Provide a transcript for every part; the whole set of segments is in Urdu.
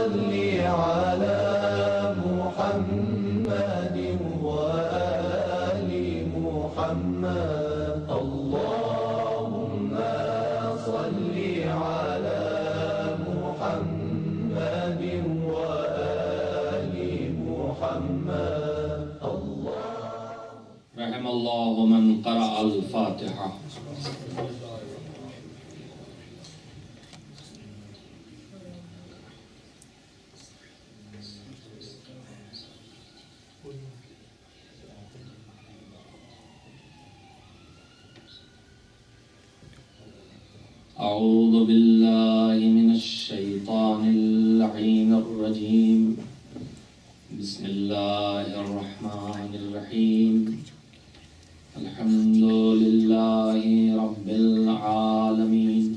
صل على محمد وآل محمد اللهم صل على محمد وآل محمد رحم اللہ من قرأ الفاتحہ. اعوذ باللہ من الشیطان اللعین الرجیم. بسم اللہ الرحمن الرحیم. الحمد للہ رب العالمین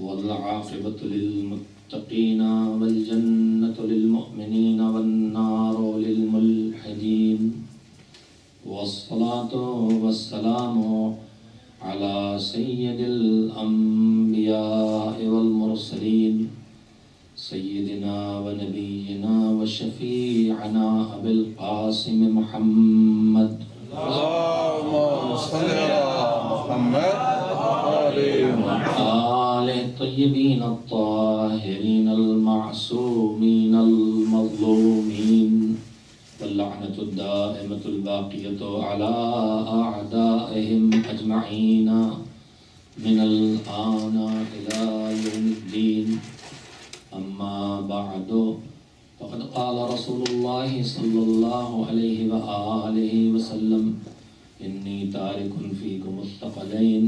والعاقبۃ للمتقین والجنۃ للمؤمنین والنار للملحدین والصلاة والسلام على سید الانبیاء والمرسلین سیدنا و نبینا و شفیعنا ابی القاسم محمد اللهم صل على محمد آل الطیبین الطاہرین المعصومین المظلومین واللعنة الدائمة الباقية على أعدائهم أجمعين من الآن إلى يوم الدين. أما بعد فقد قال رسول الله صلى الله عليه وآله وسلم إني تارك فيكم الثقلين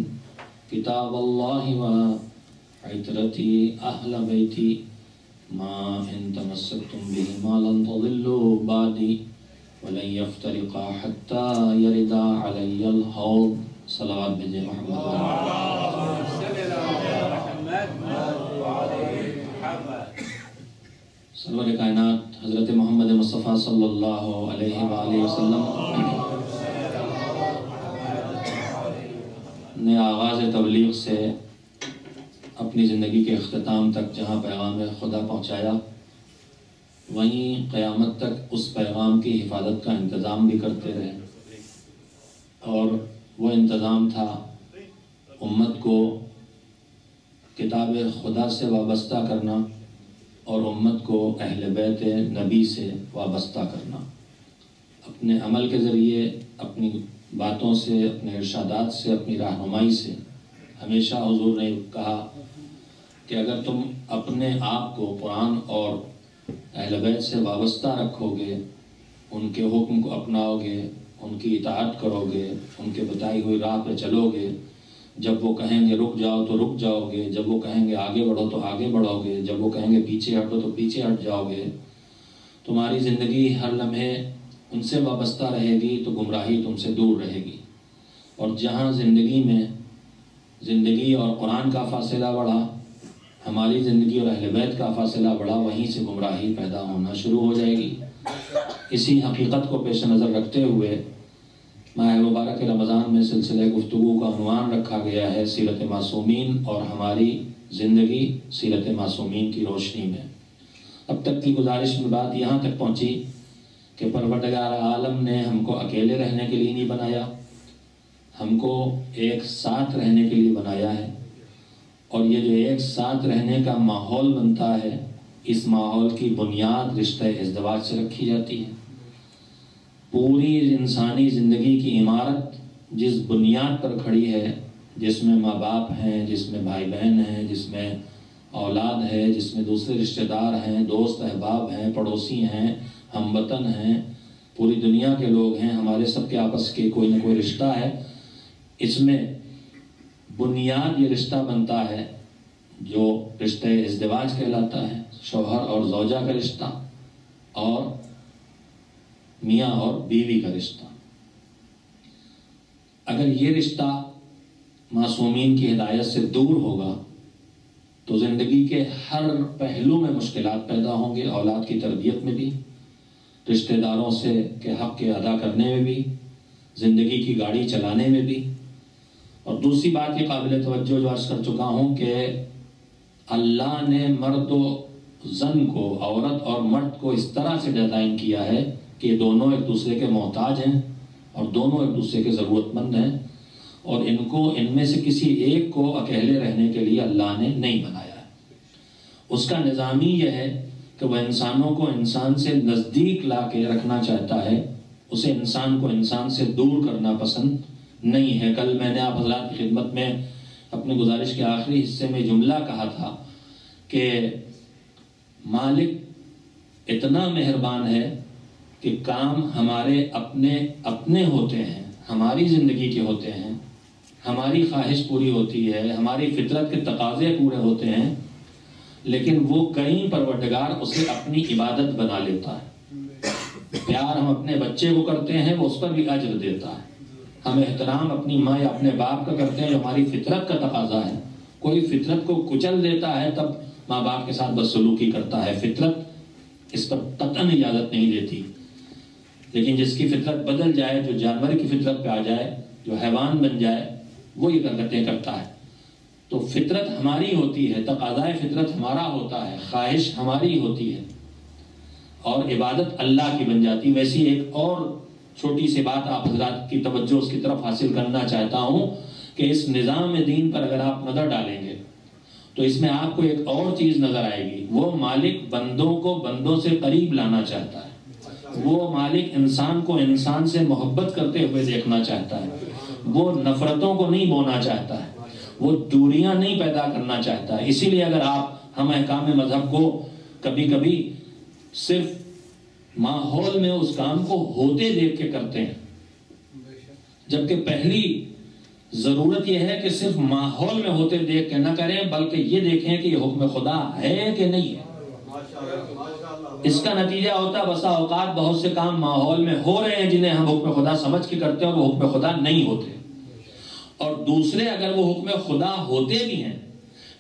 كتاب الله وعترتي أهل بيتي ما إن تمسكتم بهما لن تضلوا بعدي ولن يفترقا حتى يردا علي الحوض. صلوات بھیجے محمد سرور کائنات حضرت محمد مصطفیٰ صلی اللہ علیہ وآلہ وسلم نے آغاز تبلیغ سے اپنی زندگی کے اختتام تک جہاں پیغام خدا پہنچایا وہیں قیامت تک اس پیغام کی حفاظت کا انتظام بھی کرتے رہے. اور وہ انتظام تھا امت کو کتاب خدا سے وابستہ کرنا اور امت کو اہل بیت نبی سے وابستہ کرنا. اپنے عمل کے ذریعے، اپنی باتوں سے، اپنے ارشادات سے، اپنی رہنمائی سے ہمیشہ حضور نے کہا کہ اگر تم اپنے آپ کو قرآن اور اہل بیت سے وابستہ رکھو گے، ان کے حکم کو اپناؤ گے، ان کی اطاعت کرو گے، ان کے بتائی ہوئی راہ پہ چلو گے، جب وہ کہیں گے رک جاؤ تو رک جاؤ گے، جب وہ کہیں گے آگے بڑھو تو آگے بڑھو گے، جب وہ کہیں گے پیچھے ہٹو تو پیچھے ہٹ جاؤ گے، تمہاری زندگی ہر لمحے ان سے وابستہ رہے گی تو گمراہی تم سے دور رہے گی. اور جہاں زندگی اور قرآن کا فاصلہ بڑھا، ہماری زندگی اور اہل بیت کا فاصلہ بڑھا، وہیں سے گمراہی پیدا ہونا شروع ہو جائے گی. اسی حقیقت کو پیش نظر رکھتے ہوئے ماہ مبارک رمضان میں سلسلہ گفتگو کا عنوان رکھا گیا ہے سیرت معصومین اور ہماری زندگی سیرت معصومین کی روشنی میں. اب تک کی گزارش میں بات یہاں تک پہنچی کہ پروردگار عالم نے ہم کو اکیلے رہنے کے لیے نہیں بنایا، ہم کو ایک ساتھ رہنے کے لیے بنایا ہے. اور یہ جو ایک ساتھ رہنے کا ماحول بنتا ہے، اس ماحول کی بنیاد رشتہ ازدواج سے رکھی جاتی ہے. پوری انسانی زندگی کی عمارت جس بنیاد پر کھڑی ہے، جس میں ماں باپ ہیں، جس میں بھائی بہن ہیں، جس میں اولاد ہے، جس میں دوسرے رشتہ دار ہیں، دوست احباب ہیں، پڑوسی ہیں، ہم وطن ہیں، پوری دنیا کے لوگ ہیں، ہمارے سب کے آپس کے کوئی نہ کوئی رشتہ ہے. اس میں بنیاد یہ رشتہ بنتا ہے جو رشتہ ازدواج کہلاتا ہے، شوہر اور زوجہ کا رشتہ اور میاں اور بیوی کا رشتہ. اگر یہ رشتہ معصومین کی ہدایت سے دور ہوگا تو زندگی کے ہر پہلو میں مشکلات پیدا ہوں گے، اولاد کی تربیت میں بھی، رشتہ داروں سے کے حق کے ادا کرنے میں بھی، زندگی کی گاڑی چلانے میں بھی. اور دوسری بات یہ قابل توجہ جو عرض کر چکا ہوں کہ اللہ نے مرد و زن کو، عورت اور مرد کو اس طرح سے ڈیزائن کیا ہے کہ دونوں ایک دوسرے کے محتاج ہیں اور دونوں ایک دوسرے کے ضرورت مند ہیں، اور ان میں سے کسی ایک کو اکیلے رہنے کے لیے اللہ نے نہیں بنایا ہے۔ اس کا نظام ہی یہ ہے کہ وہ انسانوں کو انسان سے نزدیک لا کے رکھنا چاہتا ہے، اسے انسان کو انسان سے دور کرنا پسند نہیں ہے۔ کل میں نے آپ حضرات کی خدمت میں اپنے گزارش کے آخری حصے میں جملہ کہا تھا کہ مالک اتنا مہربان ہے کہ کام ہمارے اپنے ہوتے ہیں، ہماری زندگی کے ہوتے ہیں، ہماری خواہش پوری ہوتی ہے، ہماری فطرت کے تقاضے پورے ہوتے ہیں، لیکن وہ کہیں پروردگار اسے اپنی عبادت بنا لیتا ہے۔ پیار ہم اپنے بچے کو کرتے ہیں، وہ اس پر بھی اجر دیتا ہے۔ ہم احترام اپنی ماں یا اپنے باپ کا کرتے ہیں جو ہماری فطرت کا تقاضا ہے۔ کوئی فطرت کو کچل دیتا ہے تب ماں باپ کے ساتھ بدسلوکی کرتا ہے، فطرت اس پر قطعاً اجازت نہیں دیتی۔ لیکن جس کی فطرت بدل جائے، جو جانور کی فطرت پہ آ جائے، جو حیوان بن جائے، وہ یہ حرکتیں کرتا ہے۔ تو فطرت ہماری ہوتی ہے، تقاضائے فطرت ہمارا ہوتا ہے، خواہش ہماری ہوتی ہے، اور عبادت اللہ کی بن جاتی۔ ویسی ایک اور چھوٹی سی بات آپ حضرات کی توجہ اس کی طرف حاصل کرنا چاہتا ہوں کہ اس نظام دین پر اگر آپ نظر ڈالیں گے تو اس میں آپ کو ایک اور چیز نظر آئے گی۔ وہ مالک بندوں کو بندوں سے قریب لانا چاہتا ہے، وہ مالک انسان کو انسان سے محبت کرتے ہوئے دیکھنا چاہتا ہے، وہ نفرتوں کو نہیں بونا چاہتا ہے، وہ دوریاں نہیں پیدا کرنا چاہتا ہے۔ اسی لیے اگر آپ ہم احکام مذہب کو کبھی کبھی صرف ماحول میں اس کام کو ہوتے دیکھ کے کرتے ہیں، جبکہ پہلی ضرورت یہ ہے کہ صرف ماحول میں ہوتے دیکھ کے نہ کریں، بلکہ یہ دیکھیں کہ یہ حکم خدا ہے کہ نہیں ہے۔ اس کا نتیجہ ہوتا ہے بسا اوقات بہت سے کام ماحول میں ہو رہے ہیں جنہیں ہم حکم خدا سمجھ کے کرتے ہیں اور وہ حکم خدا نہیں ہوتے، اور دوسرے اگر وہ حکم خدا ہوتے بھی ہیں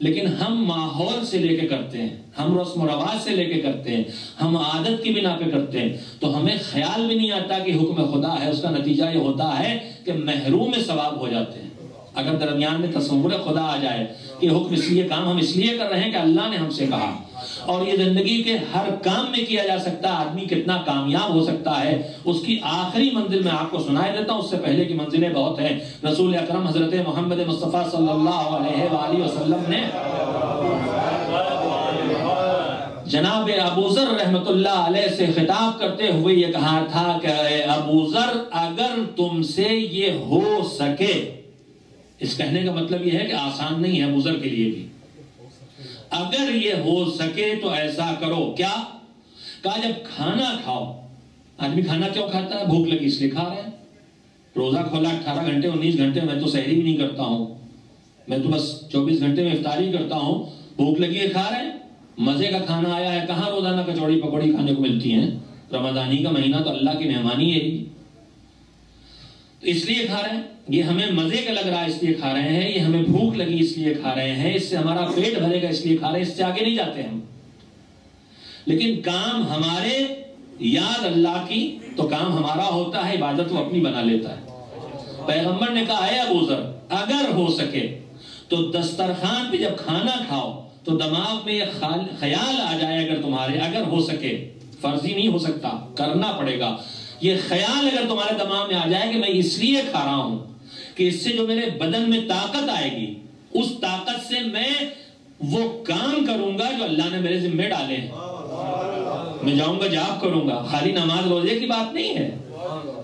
لیکن ہم ماحول سے لے کے کرتے ہیں، ہم رسم و رواج سے لے کے کرتے ہیں، ہم عادت کی بنا پہ کرتے ہیں، تو ہمیں خیال بھی نہیں آتا کہ حکم خدا ہے۔ اس کا نتیجہ یہ ہوتا ہے کہ محروم ثواب ہو جاتے ہیں۔ اگر درمیان میں تصور خدا آ جائے کہ حکم اس لیے کام ہم اس لیے کر رہے ہیں کہ اللہ نے ہم سے کہا، اور یہ زندگی کے ہر کام میں کیا جا سکتا ہے، آدمی کتنا کامیاب ہو سکتا ہے، اس کی آخری منزل میں آپ کو سنائے دیتا ہوں، اس سے پہلے کی منزلیں بہت ہیں۔ رسول اکرم حضرت محمد مصطفیٰ صلی اللہ علیہ وآلہ وسلم نے جناب ابو ذر رحمت اللہ علیہ سے خطاب کرتے ہوئے یہ کہا تھا کہ اے ابو ذر، اگر تم سے یہ ہو سکے، اس کہنے کا مطلب یہ ہے کہ آسان نہیں ہے ابو ذر کے لیے بھی، اگر یہ ہو سکے تو ایسا کرو۔ کیا کہا؟ جب کھانا کھاؤ، آدمی کھانا کیوں کھاتا ہے؟ بھوک لگی اس لیے کھا رہے ہیں۔ روزہ کھولا 18 گھنٹے 19 گھنٹے، میں تو سحری بھی نہیں کرتا ہوں، میں تو بس 24 گھنٹے میں افطاری کرتا ہوں، بھوک لگی ہے کھا رہے ہیں۔ مزے کا کھانا آیا ہے، کہاں روزانہ کچوڑی پکوڑی کھانے کو ملتی ہیں؟ رمضانی کا مہینہ تو اللہ کی مہمانی ہے، تو اس لیے کھا رہے ہیں۔ یہ ہمیں مزے کا لگ رہا ہے اس لیے کھا رہے ہیں، یہ ہمیں بھوک لگی اس لیے کھا رہے ہیں، اس سے ہمارا پیٹ بھرے گا اس لیے کھا رہے ہیں، اس سے آگے نہیں جاتے ہم۔ لیکن کام ہمارے یاد اللہ کی تو کام ہمارا ہوتا ہے، عبادت وہ اپنی بنا لیتا ہے۔ پیغمبر نے کہا ہے ابو ذر، اگر ہو سکے تو دسترخوان پہ جب کھانا کھاؤ تو دماغ میں یہ خیال آ جائے، اگر تمہارے اگر ہو سکے، فرضی نہیں ہو سکتا، کرنا پڑے گا، یہ خیال اگر تمہارے دماغ میں آ جائے کہ میں اس لیے کھا رہا ہوں کہ اس سے جو میرے بدن میں طاقت آئے گی، اس طاقت سے میں وہ کام کروں گا جو اللہ نے میرے ذمہ ڈالے ہیں، میں جاؤں گا جاب کروں گا۔ خالی نماز روزے کی بات نہیں ہے،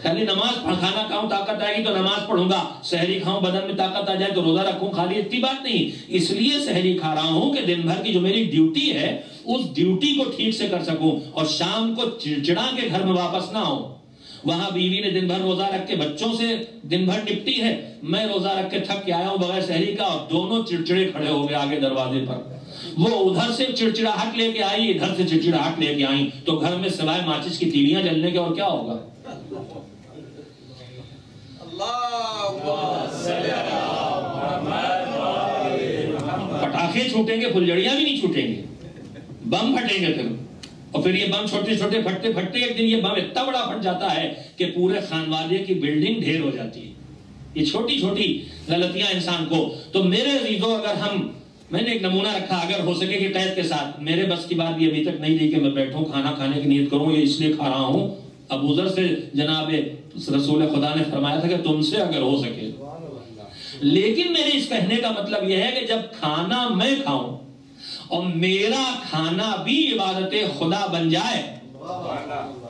خالی نماز کھانا کھاؤں طاقت آئے گی تو نماز پڑھوں گا، سحری کھاؤں بدن میں طاقت آ جائے تو روزہ رکھوں، خالی اتنی بات نہیں۔ اس لیے سحری کھا رہا ہوں کہ دن بھر کی جو میری ڈیوٹی ہے اس ڈیوٹی کو ٹھیک سے کر سکوں، اور شام کو چڑچڑا کے گھر میں واپس نہ ہوں۔ وہاں بیوی نے دن بھر روزہ رکھ کے بچوں سے دن بھر نپٹی ہے، میں روزہ رکھ کے تھک کے آیا ہوں بغیر سحری کا، اور دونوں چڑچڑے کھڑے ہو گئے آگے دروازے پر، وہ ادھر سے چڑچڑاہٹ لے کے آئی، ادھر سے چڑچڑاہٹ لے کے آئی، تو گھر میں سوائے ماچس کی تیلیاں جلنے کے اور کیا ہوگا؟ پٹاخے چھوٹیں گے، پھلجڑیاں بھی نہیں چھوٹیں گے، بم پھٹیں گے پھر، اور پھر یہ بم چھوٹے چھوٹے پھٹتے پھٹتے ایک دن یہ بم اتنا بڑا پھٹ جاتا ہے کہ پورے خانوادے کی بلڈنگ ڈھیر ہو جاتی ہے۔ یہ چھوٹی چھوٹی غلطیاں انسان کو، تو میرے عزیزوں اگر ہم میں نے ایک نمونہ رکھا اگر ہو سکے کہ قید کے ساتھ، میرے بس کی بات بھی ابھی تک نہیں دی کہ میں بیٹھوں کھانا کھانے کی نیت کروں، یہ اس لیے کھا رہا ہوں. ابو ذر سے جناب رسول خدا نے فرمایا تھا کہ تم سے اگر ہو سکے. لیکن میرے اس کہنے کا مطلب یہ ہے کہ جب کھانا میں کھاؤں اور میرا کھانا بھی عبادت خدا بن جائے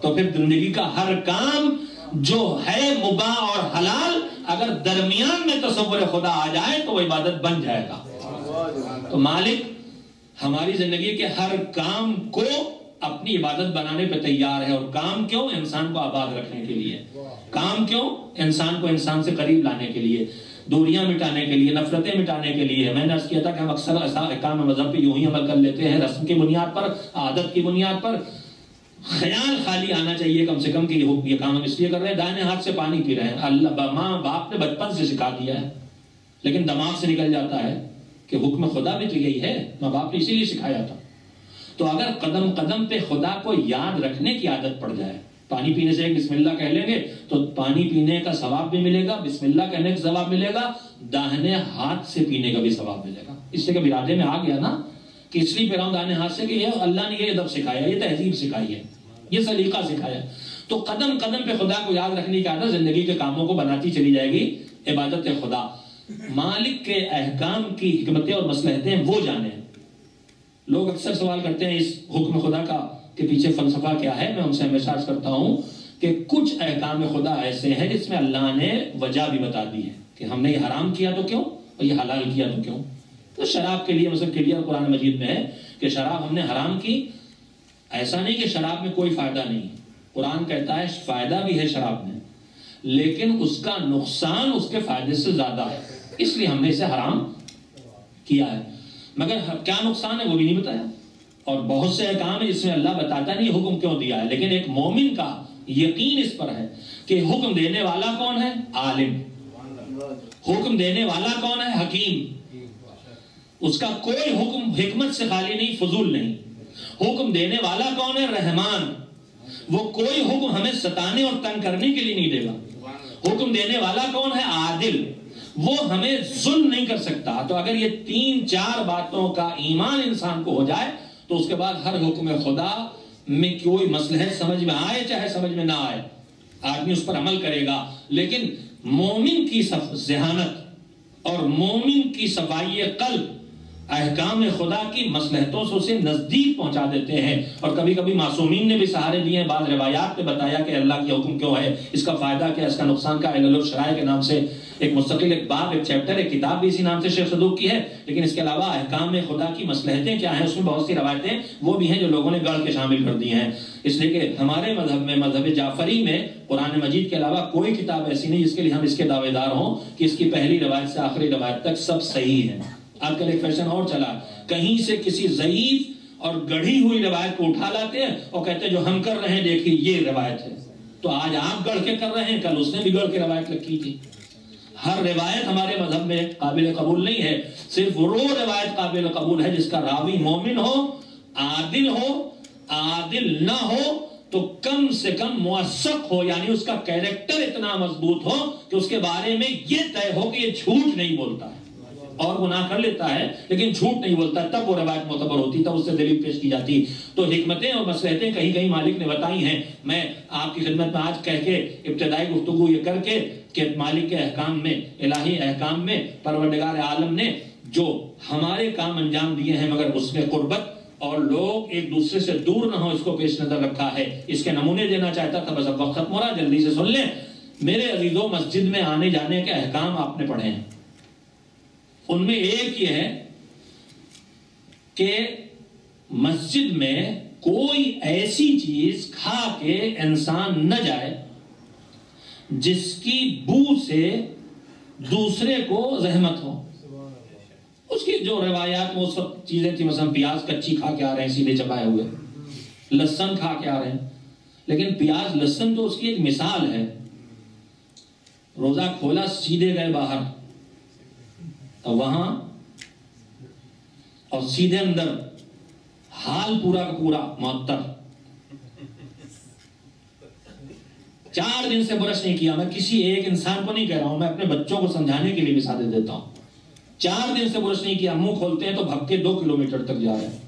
تو پھر زندگی کا ہر کام جو ہے مباح اور حلال اگر درمیان میں تصور خدا آ جائے تو وہ عبادت بن جائے گا. تو مالک ہماری زندگی کے ہر کام کو اپنی عبادت بنانے پہ تیار ہے. اور کام کیوں؟ انسان کو آباد رکھنے کے لیے. کام کیوں؟ انسان کو انسان سے قریب لانے کے لیے، دوریاں مٹانے کے لیے، نفرتیں مٹانے کے لیے. میں نے عرض کیا تھا کہ ہم اکثر احکام مذہب پہ یوں ہی عمل کر لیتے ہیں، رسم کی بنیاد پر، عادت کی بنیاد پر. خیال خالی آنا چاہیے کم سے کم کہ یہ کام ہم اس لیے کر رہے ہیں. دائیں ہاتھ سے پانی پی رہے ہیں، اللہ ماں باپ نے بچپن سے سکھا دیا ہے، لیکن دماغ سے نکل جاتا ہے کہ حکم خدا بھی تو یہی ہے، ماں باپ نے اسی لیے سکھایا تھا. تو اگر قدم قدم پہ خدا کو یاد رکھنے کی عادت پڑ جائے، پانی پینے سے ایک بسم اللہ کہہ لیں گے تو پانی پینے کا ثواب بھی ملے گا، بسم اللہ کہنے کا ثواب ملے گا، داہنے ہاتھ سے پینے کا بھی ثواب ملے گا. اس سے کہ ارادے میں آ گیا نا کہ اس لیے پی رہا ہوں داہنے ہاتھ سے کہ یہ اللہ نے یہ ادب سکھایا، یہ تہذیب سکھائی ہے، یہ سلیقہ سکھایا. تو قدم قدم پہ خدا کو یاد رکھنے کی عادت زندگی کے کاموں کو بناتی چلی جائے گی. عبادت خدا، مالک کے احکام کی حکمتیں اور مصلحتیں وہ جانے. لوگ اکثر سوال کرتے ہیں اس حکم خدا کا کے پیچھے فلسفہ کیا ہے. میں ان سے ہمیشہ عرض کرتا ہوں کہ کچھ احکام خدا ایسے ہیں جس میں اللہ نے وجہ بھی بتا دی ہے کہ ہم نے یہ حرام کیا تو کیوں اور یہ حلال کیا تو کیوں. تو شراب کے لیے مثلا کلیئر قرآن مجید میں ہے کہ شراب ہم نے حرام کی. ایسا نہیں کہ شراب میں کوئی فائدہ نہیں ہے، قرآن کہتا ہے فائدہ بھی ہے شراب میں، لیکن اس کا نقصان اس کے فائدے سے زیادہ ہے، اس لیے ہم نے اسے حرام کیا ہے. مگر کیا نقصان ہے وہ بھی نہیں بتایا. اور بہت سے احکام ہیں جس میں اللہ بتاتا نہیں حکم کیوں دیا ہے، لیکن ایک مومن کا یقین اس پر ہے کہ حکم دینے والا کون ہے؟ عالم. حکم دینے والا کون ہے؟ حکیم. اس کا کوئی حکم حکمت سے خالی نہیں، فضول نہیں. حکم دینے والا کون ہے؟ رحمان. وہ کوئی حکم ہمیں ستانے اور تنگ کرنے کے لیے نہیں دے گا. حکم دینے والا کون ہے؟ عادل. وہ ہمیں ظلم نہیں کر سکتا. تو اگر یہ 3-4 باتوں کا ایمان انسان کو ہو جائے تو اس کے بعد ہر حکم خدا میں کوئی مصلحت سمجھ میں آئے چاہے سمجھ میں نہ آئے آدمی اس پر عمل کرے گا. لیکن مومن کی ذہانت اور مومن کی صفائی قلب احکام خدا کی مصلحتوں سے اسے نزدیک پہنچا دیتے ہیں. اور کبھی کبھی معصومین نے بھی سہارے دیے ہیں. بعض روایات نے بتایا کہ اللہ کی حکم کیوں ہے، اس کا فائدہ کیا، اس کا نقصان کا. علل الشرائع کے نام سے ایک مستقل ایک باب، ایک چیپٹر، ایک کتاب بھی اسی نام سے شیخ صدوق کی ہے. لیکن اس کے علاوہ احکام خدا کی مصلحتیں کیا ہیں، اس میں بہت سی روایتیں وہ بھی ہیں جو لوگوں نے گڑھ کے شامل کر دی ہیں. اس لیے کہ ہمارے مذہب میں، مذہب جعفری میں، قرآن مجید کے علاوہ کوئی کتاب ایسی نہیں جس کے لیے ہم اس کے دعوے دار ہوں کہ اس کی پہلی روایت سے آخری روایت تک سب صحیح ہے. آج کل ایک فیشن اور چلا، کہیں سے کسی ضعیف اور گڑھی ہوئی روایت کو اٹھا لاتے ہیں اور کہتے ہیں جو ہم کر رہے ہیں دیکھیے یہ روایت ہے. تو آج آپ گڑھ کے کر رہے ہیں، کل اس نے بھی گڑھ کے روایت رکھی تھی. ہر روایت ہمارے مذہب میں قابل قبول نہیں ہے. صرف وہ روایت قابل قبول ہے جس کا راوی مومن ہو، عادل ہو. عادل نہ ہو تو کم سے کم موثق ہو، یعنی اس کا کیریکٹر اتنا مضبوط ہو کہ اس کے بارے میں یہ طے ہو کہ یہ جھوٹ نہیں بولتا ہے اور گناہ کر لیتا ہے لیکن جھوٹ نہیں بولتا، تب وہ روایت معتبر ہوتی، تب اس سے دلیل پیش کی جاتی. تو حکمتیں اور مصلحتیں کہیں کہیں مالک نے بتائی ہیں. میں آپ کی خدمت میں آج کہہ کے ابتدائی گفتگو یہ کر کے کہ مالک کے احکام میں، الہی احکام میں پروردگار عالم نے جو ہمارے کام انجام دیے ہیں مگر اس میں قربت اور لوگ ایک دوسرے سے دور نہ ہو اس کو پیش نظر رکھا ہے. اس کے نمونے دینا چاہتا تھا، بس اب وقت ختم ہو رہا، جلدی سے سن لیں. میرے عزیزوں، مسجد میں آنے جانے کے احکام آپ نے پڑھے ہیں. ان میں ایک یہ ہے کہ مسجد میں کوئی ایسی چیز کھا کے انسان نہ جائے جس کی بو سے دوسرے کو زحمت ہو. اس کی جو روایات میں اس وقت چیزیں تھی، مثلا پیاز کچی کھا کے آ رہے ہیں سیدھے چبائے ہوئے، لہسن کھا کے آ رہے ہیں. لیکن پیاز لہسن تو اس کی ایک مثال ہے. روزہ کھولا، سیدھے گئے باہر، تو وہاں اور سیدھے اندر، حال پورا کا پورا معطر. 4 دن سے برش نہیں کیا. میں کسی ایک انسان کو نہیں کہہ رہا ہوں، میں اپنے بچوں کو سمجھانے کے لیے مثالیں دیتا ہوں. 4 دن سے برش نہیں کیا، منہ کھولتے ہیں تو بھگ کے 2 کلومیٹر تک جا رہے ہیں۔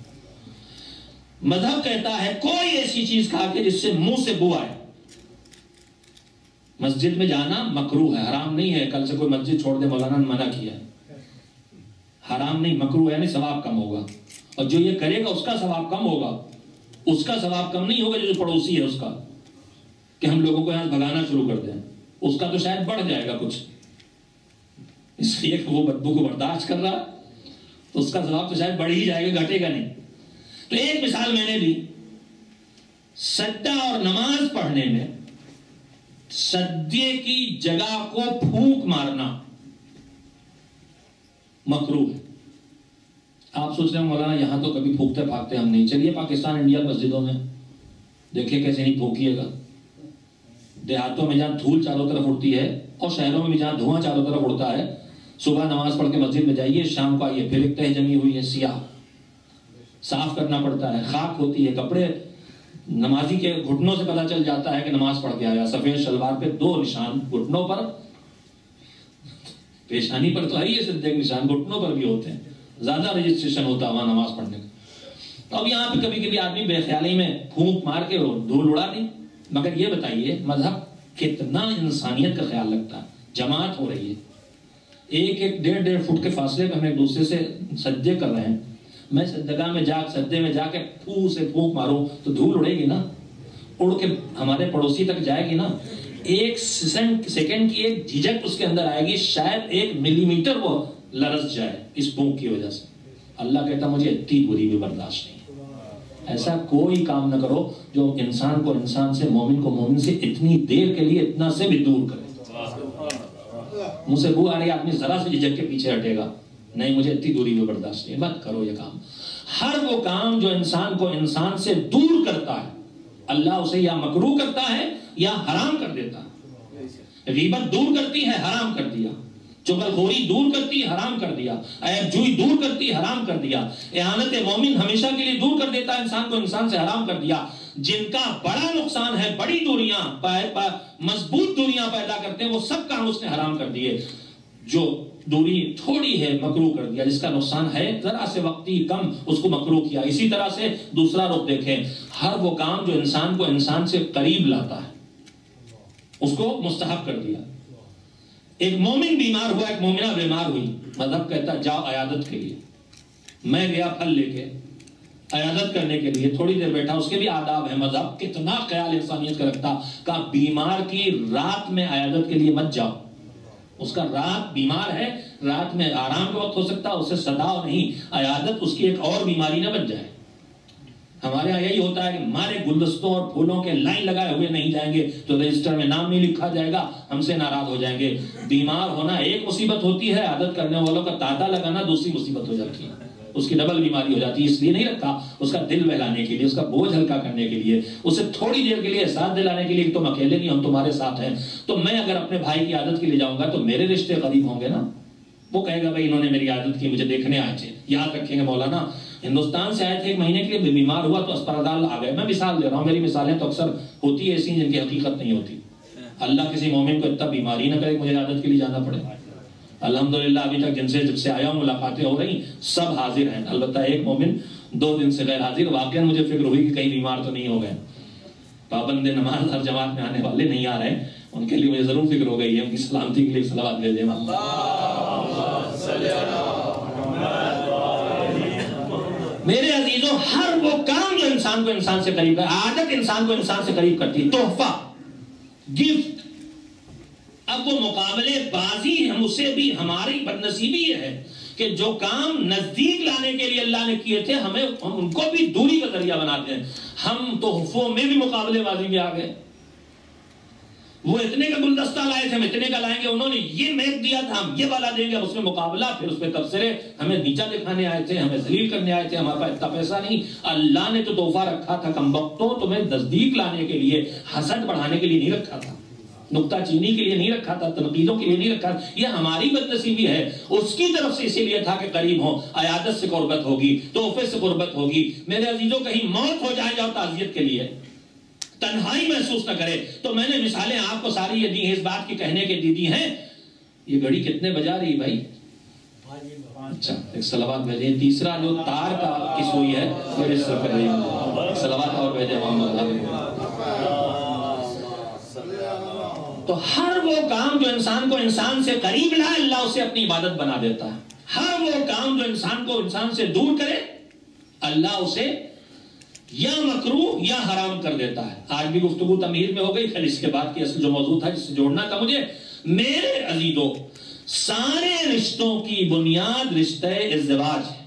مذہب کہتا ہے کوئی ایسی چیز کھا کے جس سے منہ سے بو آئے۔ مسجد میں جانا مکروہ ہے، حرام نہیں ہے۔ کل سے کوئی مسجد چھوڑ دے، مولانا نے منع کیا ہے، حرام نہیں، مکروہ ہے، نہیں ثواب کم ہوگا، اور جو یہ کرے گا اس کا ثواب کم ہوگا، اس کا ثواب کم نہیں ہوگا جو پڑوسی ہے اس کا، کہ ہم لوگوں کو یہاں بھگانا شروع کر دیں، اس کا تو شاید بڑھ جائے گا کچھ، اس لیے کہ وہ بدبو کو برداشت کر رہا تو اس کا ثواب تو شاید بڑھ ہی جائے گا، گھٹے گا نہیں۔ تو ایک مثال میں نے دی، سجدہ اور نماز پڑھنے میں سجدے کی جگہ کو پھونک مارنا مکروہ ہے۔ آپ سوچ رہے ہیں مولانا یہاں تو کبھی پھونکتے پھاکتے ہم نہیں، چلیے پاکستان انڈیا مسجدوں میں دیکھیں کیسے نہیں پھونکیے گا۔ دیہاتوں میں جہاں دھول چاروں طرف اڑتی ہے اور شہروں میں بھی جہاں دھواں چاروں طرف اڑتا ہے، صبح نماز پڑھ کے مسجد میں جائیے، شام کو آئیے پھر ایک تہ جمی ہوئی ہے سیاہ، صاف کرنا پڑتا ہے، خاک ہوتی ہے، کپڑے نمازی کے گھٹنوں سے پتہ چل جاتا ہے کہ نماز پڑھ کے آیا، سفید شلوار پہ 2 نشان گھٹنوں پر، پیشانی پر تو ہے ہی صرف ایک نشان، گھٹنوں پر بھی ہوتے ہیں، زیادہ رجسٹریشن ہوتا ہے وہاں نماز پڑھنے کا۔ اب یہاں پہ کبھی کبھی آدمی بے خیالی میں پھونک مار کے دھول اڑا دی۔ مگر یہ بتائیے مذہب کتنا انسانیت کا خیال رکھتا ہے؟ جماعت ہو رہی ہے، 1-1 فٹ کے فاصلے پہ ہم ایک دوسرے سے سجدے کر رہے ہیں، میں سجدہ میں سجدے میں جا کے پھونک ماروں تو دھول اڑے گی نا، اڑ کے ہمارے پڑوسی تک جائے گی نا، 1 سیکنڈ کی ایک جھجک اس کے اندر آئے گی، شاید 1 ملی میٹر وہ لرز جائے اس پھونک کی وجہ سے۔ اللہ کہتا مجھے اتنی بری بھی برداشت نہیں۔ ایسا کوئی کام نہ کرو جو انسان کو انسان سے، مومن کو مومن سے اتنی دیر کے لیے اتنا سے بھی دور کرے۔ منہ سے بو آ رہی آدمی ذرا سے جھجک کے پیچھے ہٹے گا، نہیں مجھے اتنی دوری بھی برداشت نہیں، مت کرو یہ کام۔ ہر وہ کام جو انسان کو انسان سے دور کرتا ہے اللہ اسے یا مکروہ کرتا ہے یا حرام کر دیتا ہے۔ غیبت دور کرتی ہے، حرام کر دیا۔ چغلخوری دور کرتی ہے، حرام کر دیا۔ عیب جوئی دور کرتی ہے، حرام کر دیا۔ اعانت مومن ہمیشہ کے لیے دور کر دیتا ہے انسان کو انسان سے، حرام کر دیا۔ جن کا بڑا نقصان ہے، بڑی دوریاں، مضبوط دوریاں پیدا کرتے ہیں، وہ سب کام اس نے حرام کر دیے۔ جو دوری تھوڑی ہے مکروہ کر دیا، جس کا نقصان ہے ذرا سے وقتی کم، اس کو مکروہ کیا۔ اسی طرح سے دوسرا رخ دیکھیں، ہر وہ کام جو انسان کو انسان سے قریب لاتا ہے اس کو مستحب کر دیا۔ ایک مومن بیمار ہوا، ایک مومنہ بیمار ہوئی، مذہب کہتا جاؤ عیادت کے لیے۔ میں گیا پھل لے کے عیادت کرنے کے لیے، تھوڑی دیر بیٹھا، اس کے بھی آداب ہیں۔ مذہب کتنا خیال انسانیت کا رکھتا، کہا بیمار کی رات میں عیادت کے لیے مت جاؤ، اس کا رات بیمار ہے، رات میں آرام کا وقت ہو سکتا ہے، اسے صداؤ نہیں، عیادت اس کی ایک اور بیماری نہ بن جائے۔ ہمارے یہاں یہی ہوتا ہے کہ ہمارے گلدستوں اور پھولوں کے لائن لگائے ہوئے نہیں جائیں گے تو رجسٹر میں نام نہیں لکھا جائے گا، ہم سے ناراض ہو جائیں گے۔ بیمار ہونا ایک مصیبت ہوتی ہے، عادت کرنے والوں کا تادا لگانا دوسری مصیبت ہو جاتی ہے، اس کی ڈبل بیماری ہو جاتی ہے۔ اس لیے نہیں رکھا، اس کا دل بہلانے کے لیے، اس کا بوجھ ہلکا کرنے کے لیے، اسے تھوڑی دیر کے لیے احساس دلانے کے لیے کہ تم اکیلے نہیں، ہم تمہارے ساتھ ہیں۔ تو میں اگر اپنے بھائی کی عادت کے لیے جاؤں گا تو میرے رشتے قریب ہوں گے نا، وہ کہے گا بھائی انہوں نے میری عادت کی، مجھے دیکھنے آئے تھے۔ یاد رکھیں گے مولانا ہندوستان سے آئے تھے، 1 مہینے کے لیے بیمار ہوا تو اسپتال آ گئے۔ میں مثال دے رہا ہوں، میری مثالیں تو اکثر ہوتی ہے ایسی جن کی حقیقت نہیں ہوتی۔ اللہ کسی مومن کو اتنا بیماری نہ کرے مجھے عادت کے لیے جانا پڑے۔ الحمدللہ ابھی تک جن سے جب سے آیا ہوں ملاقاتیں ہو رہی، سب حاضر ہیں، البتہ ایک مومن 2 دن سے غیر حاضر۔ واقعا مجھے فکر ہوئی کہ کہیں بیمار تو نہیں ہو گئے۔ پابند نماز ہر جماعت میں آنے والے نہیں آ رہے، ان کے لیے مجھے ضرور فکر ہو گئی ہے، ان کی سلامتی کے لیے صلوات بھیجیں۔ میرے عزیزوں، ہر وہ کام جو انسان کو انسان سے قریب ہے، عادت انسان کو انسان سے قریب کرتی ہے۔ تحفہ، گفٹ، اب وہ مقابلے بازی ہم اسے بھی، ہماری بدنصیبی یہ ہے کہ جو کام نزدیک لانے کے لیے اللہ نے کیے تھے ہم ان کو بھی دوری کا ذریعہ بناتے ہیں۔ ہم تحفوں میں بھی مقابلے بازی میں آ گئے۔ وہ اتنے کا گلدستہ لائے تھے، ہم اتنے کا لائیں گے، انہوں نے یہ میپ دیا تھا ہم یہ والا دیں گے، اس میں مقابلہ، پھر اس پہ تبصرے، ہمیں نیچا دکھانے آئے تھے، ہمیں ذلیل کرنے آئے تھے، ہمارے پاس اتنا پیسہ نہیں۔ اللہ نے تو تحفہ رکھا تھا کم وقتوں، تمہیں نزدیک لانے کے لیے، حسد بڑھانے کے لیے نہیں رکھا تھا، نکتہ چینی کے لیے نہیں رکھا تھا، تنقیدوں کے لیے نہیں رکھا تھا۔ یہ ہماری بدنصیبی ہے، اس کی طرف سے اسی لیے تھا کہ قریب ہو، عیادت سے قربت ہوگی، تحفے سے قربت ہوگی۔ میرے عزیزوں، کہیں موت ہو جائے جاؤ تعزیت کے لیے، تنہائی محسوس نہ کرے۔ تو میں نے مثالیں آپ کو ساری یہ دی ہیں، اس بات کی کہنے کے دی ہیں۔ یہ گھڑی کتنے بجا رہی بھائی؟ اچھا ایک صلوات بھیجیں. تیسرا جو تار کا کس ہوئی ہے میرے سر کر رہی ہے, ایک صلوات اور بھیجیں محمد علیہ. تو ہر وہ کام جو انسان کو انسان سے قریب لائے اللہ اسے اپنی عبادت بنا دیتا ہے. ہر وہ کام جو انسان کو انسان سے دور کرے اللہ اسے یا مکروہ یا حرام کر دیتا ہے. آج بھی گفتگو تمہید میں ہو گئی, پھر اس کے بعد کی اصل جو موضوع تھا جس سے جوڑنا تھا مجھے, میرے عزیزو سارے رشتوں کی بنیاد رشتہ ازدواج ہے.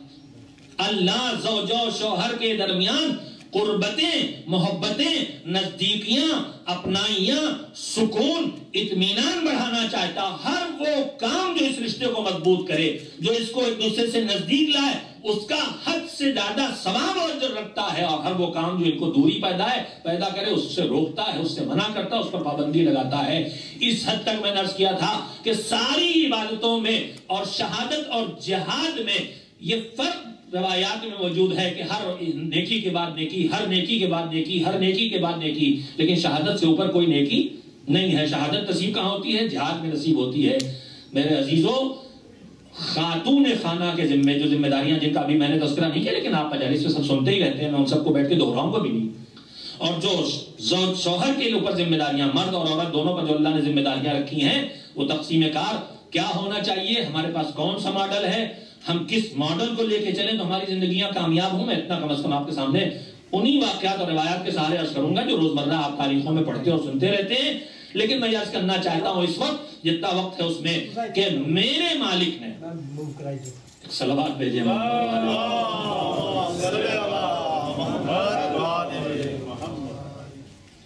اللہ زوج و شوہر کے درمیان قربتیں, محبتیں, نزدیکیاں, اپنائیاں, سکون, اطمینان بڑھانا چاہتا. ہر وہ کام جو اس رشتے کو مضبوط کرے, جو اس کو ایک دوسرے سے نزدیک لائے, اس کا حد سے زیادہ ثواب اور اجر رکھتا ہے. اور ہر وہ کام جو ان کو دوری پیدا کرے اس سے روکتا ہے, اس سے منع کرتا ہے, اس پر پابندی لگاتا ہے. اس حد تک میں نے عرض کیا تھا کہ ساری عبادتوں میں اور شہادت اور جہاد میں یہ فرق روایات میں موجود ہے کہ ہر نیکی کے بعد نیکی, ہر نیکی کے بعد نیکی, ہر نیکی کے بعد نیکی, لیکن شہادت سے اوپر کوئی نیکی نہیں ہے. شہادت نصیب کہاں ہوتی ہے؟ جہاد میں نصیب ہوتی ہے. میرے عزیزوں خاتون خانہ کے ذمے جو ذمہ داریاں جن کا ابھی میں نے تذکرہ نہیں کیا لیکن آپ مجالس میں سب سنتے ہی رہتے ہیں, میں ان سب کو بیٹھ کے دہراؤں گا بھی نہیں. اور جو شوہر کے اوپر ذمہ داریاں, مرد اور عورت دونوں پر جو اللہ نے ذمہ داریاں رکھی ہیں, وہ تقسیم کار کیا ہونا چاہیے, ہمارے پاس کون سا ماڈل ہے, ہم کس ماڈل کو لے کے چلیں تو ہماری زندگیاں کامیاب ہوں. میں اتنا کم از کم آپ کے سامنے انہی واقعات اور روایات کے سہارے عرض کروں گا جو روزمرہ آپ تاریخوں میں پڑھتے اور سنتے رہتے ہیں. لیکن میں عرض کرنا چاہتا ہوں اس وقت جتنا وقت ہے اس میں کہ میرے مالک نے صلوات بھیجے.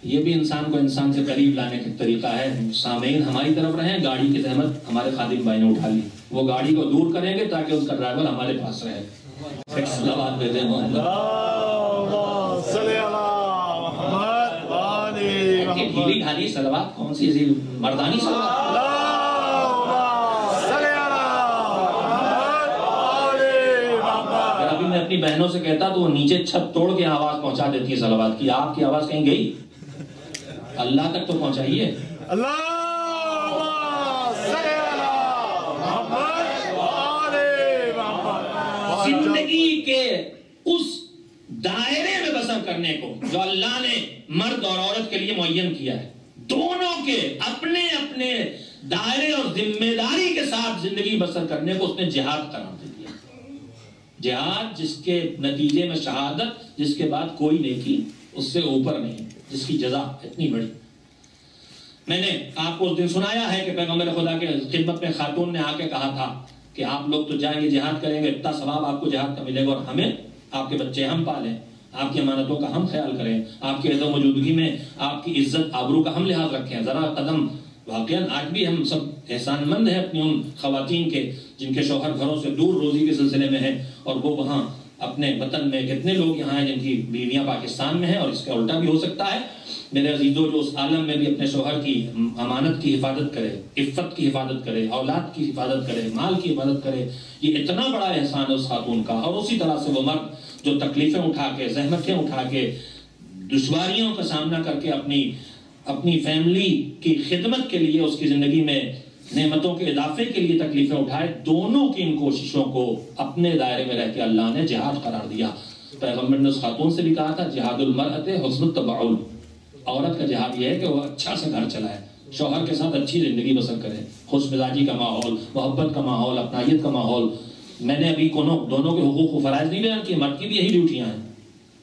یہ بھی انسان کو انسان سے قریب لانے کا طریقہ ہے. سامعین ہماری طرف رہیں, گاڑی کی زحمت ہمارے خادم بھائی نے اٹھا لی, وہ گاڑی کو دور کریں گے تاکہ اس کا ڈرائیور ہمارے پاس رہے. صلوات بھیجے محمد. ڈھیلی ڈھالی صلوات کون سی ایسی مردانی صلوات؟ ابھی میں اپنی بہنوں سے کہتا تو وہ نیچے چھت توڑ کے آواز پہنچا دیتی ہے صلوات کی. آپ کی آواز کہیں گئی؟ اللہ تک تو پہنچائیے. زندگی کے اس دائرے میں بسر کرنے کو جو اللہ نے مرد اور عورت کے لیے معین کیا ہے, دونوں کے اپنے اپنے دائرے اور ذمہ داری کے ساتھ زندگی بسر کرنے کو اس نے جہاد قرار دے دیا. جہاد جس کے نتیجے میں شہادت, جس کے بعد کوئی نیکی اس سے اوپر نہیں, جس کی جزا اتنی بڑی. میں نے آپ کو اس دن سنایا ہے کہ پیغمبر خدا کے خدمت میں خاتون نے آ کے کہا تھا کہ آپ لوگ تو جائیں گے جہاد کریں گے, اتنا ثواب آپ کو جہاد کا ملے گا, اور ہمیں آپ کے بچے ہم پالیں, آپ کی امانتوں کا ہم خیال کریں, آپ کی عدم موجودگی میں آپ کی عزت آبرو کا ہم لحاظ رکھیں. ذرا قدم. واقعاً آج بھی ہم سب احسان مند ہیں اپنی ان خواتین کے جن کے شوہر گھروں سے دور روزی کے سلسلے میں ہیں, اور وہ وہاں اپنے وطن میں. کتنے لوگ یہاں ہیں جن کی بیویاں پاکستان میں ہیں, اور اس کا الٹا بھی ہو سکتا ہے. میرے عزیزوں جو اس عالم میں بھی اپنے شوہر کی امانت کی حفاظت کرے, عفت کی حفاظت کرے, اولاد کی حفاظت کرے, مال کی حفاظت کرے, یہ اتنا بڑا احسان ہے اس خاتون کا. اور اسی طرح سے وہ مرد جو تکلیفیں اٹھا کے, زحمتیں اٹھا کے, دشواریوں کا سامنا کر کے اپنی فیملی کی خدمت کے لیے, اس کی زندگی میں نعمتوں کے اضافے کے لیے تکلیفیں اٹھائے, دونوں کی ان کوششوں کو اپنے دائرے میں رہ کے اللہ نے جہاد قرار دیا. پیغمبر نے اس خاتون سے بھی کہا تھا جہاد المرأۃ حسن التبعل, عورت کا جہاد یہ ہے کہ وہ اچھا سے گھر چلائے, شوہر کے ساتھ اچھی زندگی بسر کرے, خوش مزاجی کا ماحول, محبت کا ماحول, اپنائیت کا ماحول. میں نے ابھی دونوں کے حقوق و فرائض نہیں بیان کیے, مرد کی بھی یہی ڈیوٹیاں ہیں.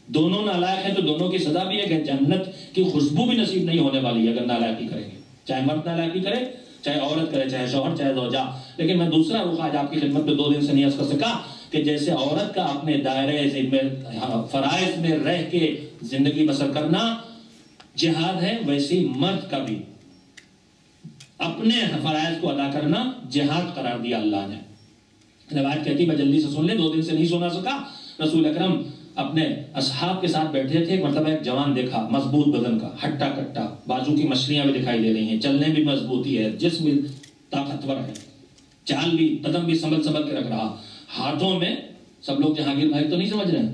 دونوں نالائق ہیں تو دونوں کی سزا بھی ہے کہ جنت کی خوشبو بھی نصیب نہیں ہونے والی ہے اگر نالائقی کریں گے, چاہے مرد نالائقی کرے, چاہے عورت کرے, چاہے شوہر, چاہے زوجہ. لیکن میں دوسرا رخ آج آپ کی خدمت میں 2 دن سے نہیں عرض کر سکا کہ جیسے عورت کا اپنے دائرے فرائض میں رہ کے زندگی بسر کرنا جہاد ہے, ویسے مرد کا بھی اپنے فرائض کو ادا کرنا جہاد قرار دیا اللہ نے. روایت کہتی, میں جلدی سے سن لیں, 2 دن سے نہیں سنا سکا. رسول اکرم اپنے اصحاب کے ساتھ بیٹھے تھے, ایک مرتبہ ایک جوان دیکھا, مضبوط بدن کا, ہٹا کٹا, بازو کی مچھلیاں بھی دکھائی دے رہی ہیں, چلنے بھی مضبوطی ہے, جسم بھی طاقتور ہے, چال بھی, قدم بھی سنبھل کے رکھ رہا, ہاتھوں میں, سب لوگ جہانگیر بھائی تو نہیں سمجھ رہے ہیں,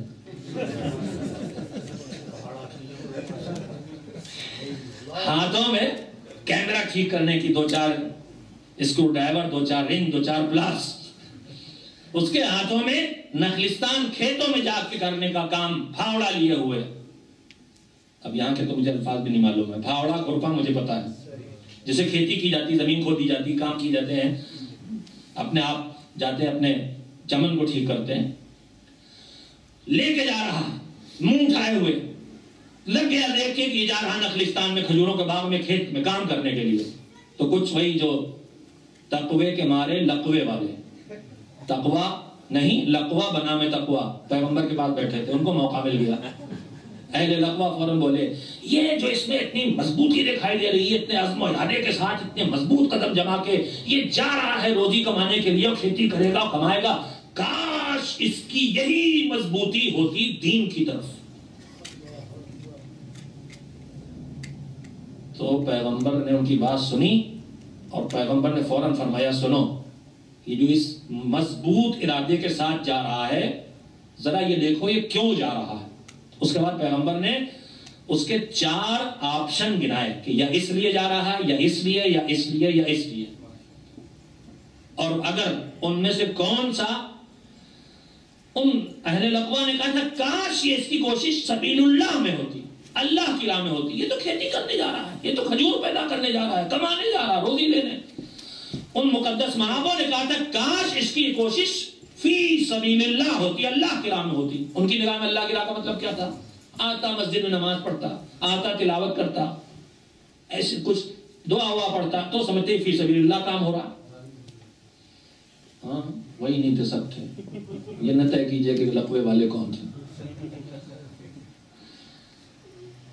ہاتھوں میں کیمرہ ٹھیک کرنے کی 2-4 اسکرو ڈرائیور, 2-4 رنگ, 2-4 پلاس, اس کے ہاتھوں میں نخلستان کھیتوں میں جا کے کرنے کا کام پھاوڑا لیے ہوئے. اب یہاں کے تو مجھے الفاظ بھی نہیں معلوم ہے. پھاوڑا کھرپا مجھے پتا ہے, جسے کھیتی کی جاتی, زمین کھودی جاتی, کام کی جاتے ہیں, اپنے آپ جاتے ہیں اپنے چمن کو ٹھیک کرتے ہیں. لے کے جا رہا منہ اٹھائے ہوئے, لگ گیا دیکھ کے کہ جا رہا نخلستان میں, کھجوروں کے باغ میں, کھیت میں کام کرنے کے لیے. تو کچھ وہی جو تقوی کے مارے لقوے والے, تقوی نہیں لقوہ بنا میں تقوی, پیغمبر کے پاس بیٹھے تھے, ان کو موقع مل گیا. اہل لقوہ فوراً بولے یہ جو اس میں اتنی مضبوطی دکھائی دے رہی ہے, اتنے عزم و ارادے کے ساتھ اتنے مضبوط قدم جما کے یہ جا رہا ہے روزی کمانے کے لیے, کھیتی کرے گا, کمائے گا, کاش اس کی یہی مضبوطی ہوتی دین کی طرف. تو پیغمبر نے ان کی بات سنی اور پیغمبر نے فوراً فرمایا سنو, یہ جو اس مضبوط ارادے کے ساتھ جا رہا ہے ذرا یہ دیکھو یہ کیوں جا رہا ہے. اس کے بعد پیغمبر نے اس کے 4 آپشن گنائے کہ یا اس لیے جا رہا ہے, یا اس لیے, یا اس لیے, یا اس لیے. اور اگر ان میں سے کون سا, ان اہل لقوہ نے کہا تھا کاش یہ اس کی کوشش سبیل اللہ میں ہوتی, اللہ کی راہ میں ہوتی. یہ تو کھیتی کرنے جا رہا ہے, یہ تو کھجور پیدا کرنے جا رہا ہے, کمانے جا رہا ہے, روزی لینے. ان مقدس محابوں نے کہا تھا کاش اس کی کوشش فی سبیل اللہ ہوتی, اللہ کی راہ میں ہوتی. ان کی نگاہ میں اللہ کی راہ کا مطلب کیا تھا؟ آتا مسجد میں نماز پڑھتا, آتا تلاوت کرتا, ایسے کچھ دعا ہوا پڑھتا تو سمجھتے فی سبیل اللہ کام ہو رہا. ہاں وہی نہیں تھے, سب تھے. یہ نہ طے کیجئے کہ لقوے والے کون تھے.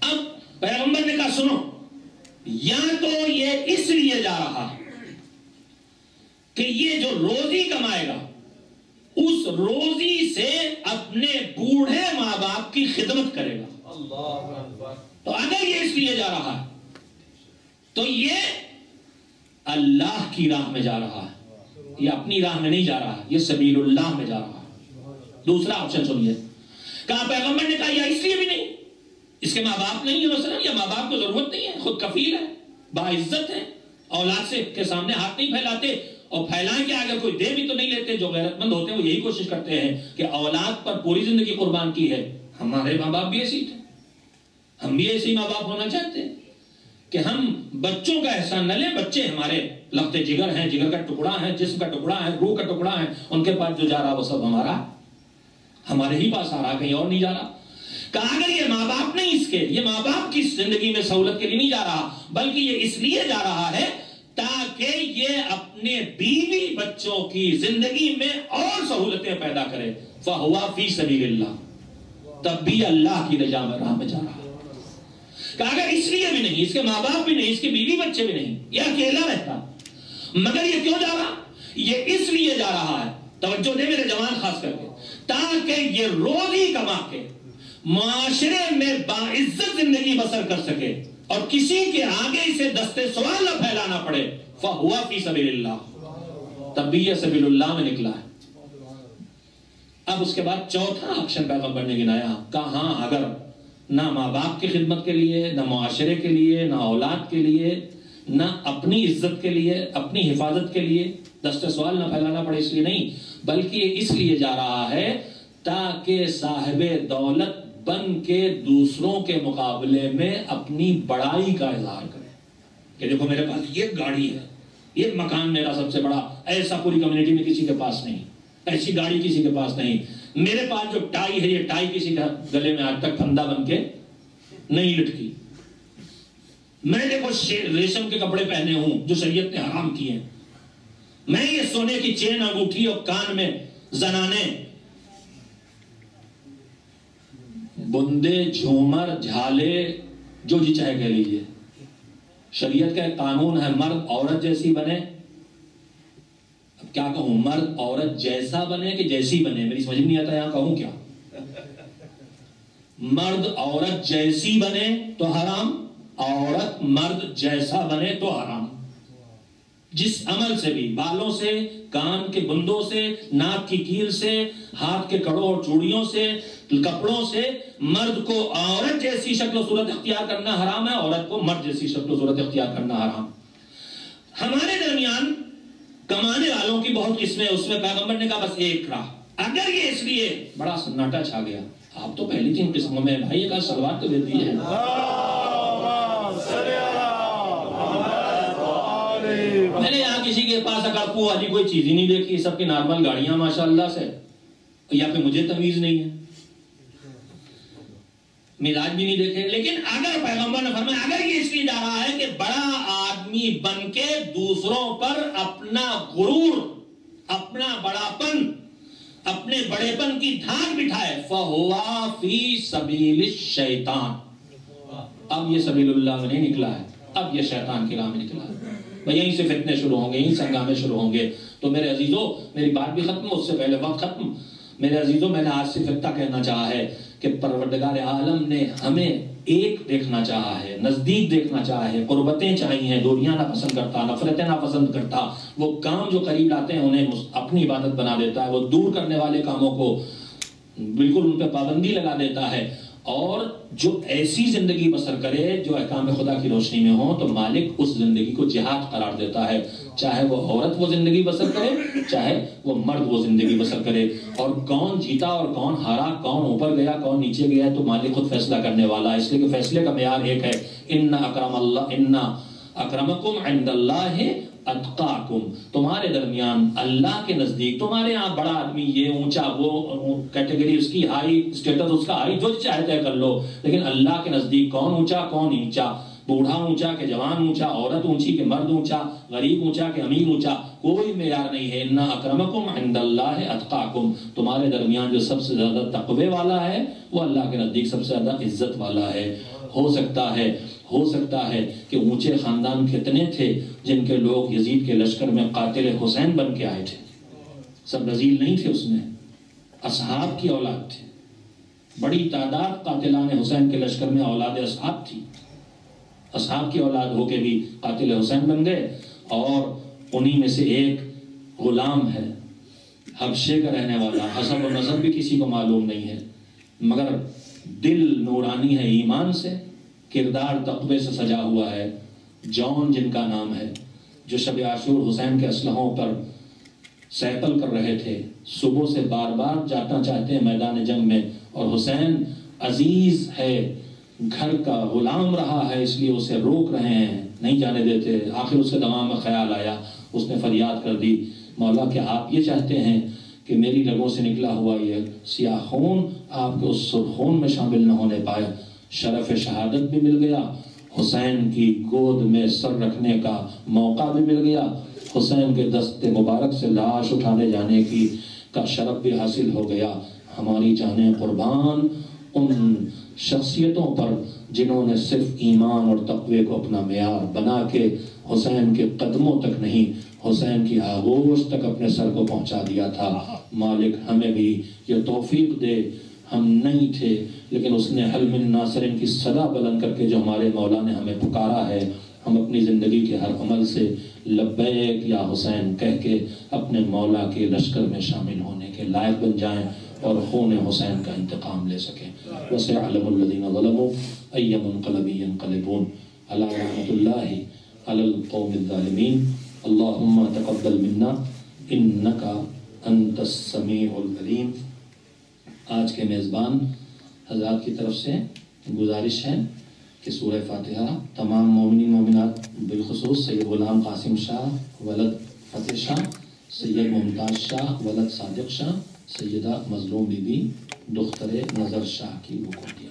اب پیغمبر نے کہا سنو, یا تو یہ اس لیے جا رہا کہ یہ جو روزی کمائے گا اس روزی سے اپنے بوڑھے ماں باپ کی خدمت کرے گا. تو اگر یہ اس لیے جا رہا ہے تو یہ اللہ کی راہ میں جا رہا ہے, یہ اپنی راہ میں نہیں جا رہا ہے, یہ سبیل اللہ میں جا رہا ہے. دوسرا آپشن سنیے, کہا پیغمبر نے کہا یا اس لیے بھی نہیں, اس کے ماں باپ نہیں ہے مثلا, یا ماں باپ کو ضرورت نہیں ہے, خود کفیل ہے, باعزت ہے, اولاد سے کے سامنے ہاتھ نہیں پھیلاتے, اور پھیلائیں کہ اگر کوئی دے بھی تو نہیں لیتے. جو غیرت مند ہوتے ہیں وہ یہی کوشش کرتے ہیں کہ اولاد پر پوری زندگی قربان کی ہے. ہمارے ماں باپ بھی ایسے تھے, ہم بھی ایسے ماں باپ ہونا چاہتے ہیں کہ ہم بچوں کا احسان نہ لیں. بچے ہمارے لخت جگر ہیں, جگر کا ٹکڑا ہے, جسم کا ٹکڑا ہے, روح کا ٹکڑا ہے. ان کے پاس جو جا رہا وہ سب ہمارا, ہمارے ہی پاس آ رہا, کہیں اور نہیں جا رہا. کہا اگر یہ ماں باپ نہیں اس کے, یہ ماں باپ کی زندگی میں سہولت کے لیے نہیں جا رہا, بلکہ یہ اس لیے جا رہا ہے تاکہ یہ اپنے بیوی بچوں کی زندگی میں اور سہولتیں پیدا کرے. فَهُوَ فِي سَبِيلِ اللَّهِ, تب بھی اللہ کی راہ میں جا رہا ہے. کہ اگر اس لیے بھی نہیں, اس کے ماں باپ بھی نہیں, اس کے بیوی بچے بھی نہیں, یہ اکیلا رہتا, مگر یہ کیوں جا رہا؟ یہ اس لیے جا رہا ہے, توجہ دے میرے جوان خاص کر کے, تاکہ یہ روزی کما کے معاشرے میں باعزت زندگی بسر کر سکے اور کسی کے آگے اسے دستے سوال نہ پھیلانا پڑے. فَهُوَ فِي سَبِيلِ اللَّهِ, تب بھی یہ سبیل اللہ میں نکلا ہے. اب اس کے بعد چوتھا آپشن پیغمبر نے گنایا, کہا ہاں اگر نہ ماں باپ کی خدمت کے لیے, نہ معاشرے کے لیے, نہ اولاد کے لیے, نہ اپنی عزت کے لیے, اپنی حفاظت کے لیے دستے سوال نہ پھیلانا پڑے, اس لیے نہیں, بلکہ یہ اس لیے جا رہا ہے تاکہ صاحب دولت بن کے دوسروں کے مقابلے میں اپنی بڑائی کا اظہار کرے کہ دیکھو میرے پاس یہ گاڑی ہے, یہ مکان میرا سب سے بڑا, ایسا پوری کمیونٹی میں کسی کے پاس نہیں, ایسی گاڑی کسی کے پاس نہیں, میرے پاس جو ٹائی ہے یہ ٹائی کسی کا گلے میں آج تک پھندا بن کے نہیں لٹکی, میں دیکھو ریشم کے کپڑے پہنے ہوں جو شریعت نے حرام کیے ہیں, میں یہ سونے کی چین انگوٹھی اور کان میں زنانے, بندے, جھومر, جھالے, جو جی چاہے کہہ لیجئے. شریعت کا ایک قانون ہے, مرد عورت جیسی بنے. اب کیا کہوں, مرد عورت جیسا بنے کہ جیسی بنے, میری سمجھ نہیں آتا یہاں کہوں کیا. مرد عورت جیسی بنے تو حرام, عورت مرد جیسا بنے تو حرام. جس عمل سے بھی, بالوں سے, کان کے بندوں سے, ناک کی کیل سے, ہاتھ کے کڑوں اور چوڑیوں سے, کپڑوں سے, مرد کو عورت جیسی شکل و صورت اختیار کرنا حرام ہے, عورت کو مرد جیسی شکل و صورت اختیار کرنا حرام. ہمارے درمیان کمانے والوں کی بہت قسمیں، اس میں پیغمبر نے کہا بس ایک راہ. اگر یہ اس لیے بڑا سناٹا چھا گیا. آپ تو پہلی 3 قسموں میں بھائی ایک سلوات تو دیتی ہے. میں نے یہاں کسی کے پاس اکاپو والی کوئی چیز ہی نہیں دیکھی، سب کی نارمل گاڑیاں ماشاءاللہ سے، یا پھر مجھے تمیز نہیں ہے، مزاج بھی نہیں دیکھے. لیکن اگر پیغمبر نے فرمایا اگر یہ اس لیے جا رہا ہے کہ بڑا آدمی بن کے دوسروں پر اپنا غرور، اپنا بڑاپن، اپنے بڑے پن کی دھاک بٹھائے، فَهُوَ فِي سَبِيلِ الشَّيْطَانِ، اب یہ سبیل اللہ میں نہیں نکلا ہے، اب یہ شیطان کی راہ میں نکلا ہے. یہیں سے فتنے شروع ہوں گے، یہیں سے ہنگامے شروع ہوں گے. تو میرے عزیزوں، میری بات بھی ختم، اس سے پہلے وقت ختم. میرے عزیزوں، میں نے آج صرف اتنا کہنا چاہا ہے کہ پروردگار عالم نے ہمیں ایک دیکھنا چاہا ہے، نزدیک دیکھنا چاہا ہے. قربتیں چاہیے ہیں، دوریاں نہ پسند کرتا، نفرتیں نہ پسند کرتا. وہ کام جو قریب لاتے ہیں انہیں اپنی عبادت بنا دیتا ہے، وہ دور کرنے والے کاموں کو بالکل ان پہ پابندی لگا دیتا ہے. اور جو ایسی زندگی بسر کرے جو احکام خدا کی روشنی میں ہو، تو مالک اس زندگی کو جہاد قرار دیتا ہے. چاہے وہ عورت وہ زندگی بسر کرے، چاہے وہ مرد وہ زندگی بسر کرے. اور کون جیتا اور کون ہارا، کون اوپر گیا کون نیچے گیا، تو مالک خود فیصلہ کرنے والا ہے. اس لیے کہ فیصلے کا معیار ایک ہے، ان اکرمکم عند اللہ اتقاکم. تمہارے درمیان اللہ کے نزدیک، تمہارے یہاں بڑا آدمی یہ اونچا، وہ کیٹیگری اس کی ہائی، اسٹیٹس اس کا ہائی، جو چاہے طے کر لو. لیکن اللہ کے نزدیک کون اونچا کون نیچا، بوڑھا اونچا کہ جوان اونچا، عورت اونچی کہ مرد اونچا، غریب اونچا کہ امیر اونچا، کوئی معیار نہیں ہے. ان اکرمکم عند اللہ اتقاکم. تمہارے درمیان جو سب سے زیادہ تقوی والا ہے وہ اللہ کے نزدیک سب سے زیادہ عزت والا ہے. ہو سکتا ہے کہ اونچے خاندان کتنے تھے جن کے لوگ یزید کے لشکر میں قاتل حسین بن کے آئے تھے. سب رذیل نہیں تھے، اس میں اصحاب کی اولاد تھے. بڑی تعداد قاتلان حسین کے لشکر میں اولاد اصحاب تھی. اصحاب کی اولاد ہو کے بھی قاتل حسین بن گئے. اور انہی میں سے ایک غلام ہے، حبشے کا رہنے والا، حسب و نسب بھی کسی کو معلوم نہیں ہے، مگر دل نورانی ہے ایمان سے، کردار تقوی سے سجا ہوا ہے. جون جن کا نام ہے، جو شب عاشور حسین کے اسلحوں پر سیکل کر رہے تھے، صبح سے بار بار جانا چاہتے ہیں میدان جنگ میں. اور حسین عزیز ہے، گھر کا غلام رہا ہے، اس لیے اسے روک رہے ہیں، نہیں جانے دیتے. آخر اس کے دماغ میں خیال آیا، اس نے فریاد کر دی، مولا کہ آپ یہ چاہتے ہیں کہ میری رگوں سے نکلا ہوا یہ سیاہ خون آپ کے اس سرخون میں شامل نہ ہونے پائے. شرف شہادت بھی مل گیا، حسین کی گود میں سر رکھنے کا موقع بھی مل گیا، حسین کے دست مبارک سے لاش اٹھانے جانے کا شرف بھی حاصل ہو گیا. ہماری جانیں قربان ان شخصیتوں پر جنہوں نے صرف ایمان اور تقوی کو اپنا معیار بنا کے حسین کے قدموں تک نہیں، حسین کی آغوش تک اپنے سر کو پہنچا دیا تھا. مالک ہمیں بھی یہ توفیق دے. ہم نہیں تھے لیکن اس نے حل من ناصرین کی صدا بلند کر کے جو ہمارے مولا نے ہمیں پکارا ہے، ہم اپنی زندگی کے ہر عمل سے لبیک یا حسین کہہ کے اپنے مولا کے لشکر میں شامل ہونے کے لائق بن جائیں اور خون حسین کا انتقام لے سکیں. وَسَيَعْلَمُ الَّذِينَ ظَلَمُوا أَيَّ مُنقَلَبٍ يَنقَلِبُونَ عَلَىٰ رَحْمَةِ اللَّهِ عَلَى الْقَوْمِ الظَّالِمِينَ. اللهم تقبل منا انك انت السمیع العلیم. آج کے میزبان حضرات کی طرف سے گزارش ہے کہ سورہ فاتحہ تمام مومنین مومنات بالخصوص سید غلام قاسم شاہ ولد فتح شاہ، سید ممتاز شاہ ولد صادق شاہ، سیدہ مظلوم بی بی دختر نظر شاہ کی رکو کیا.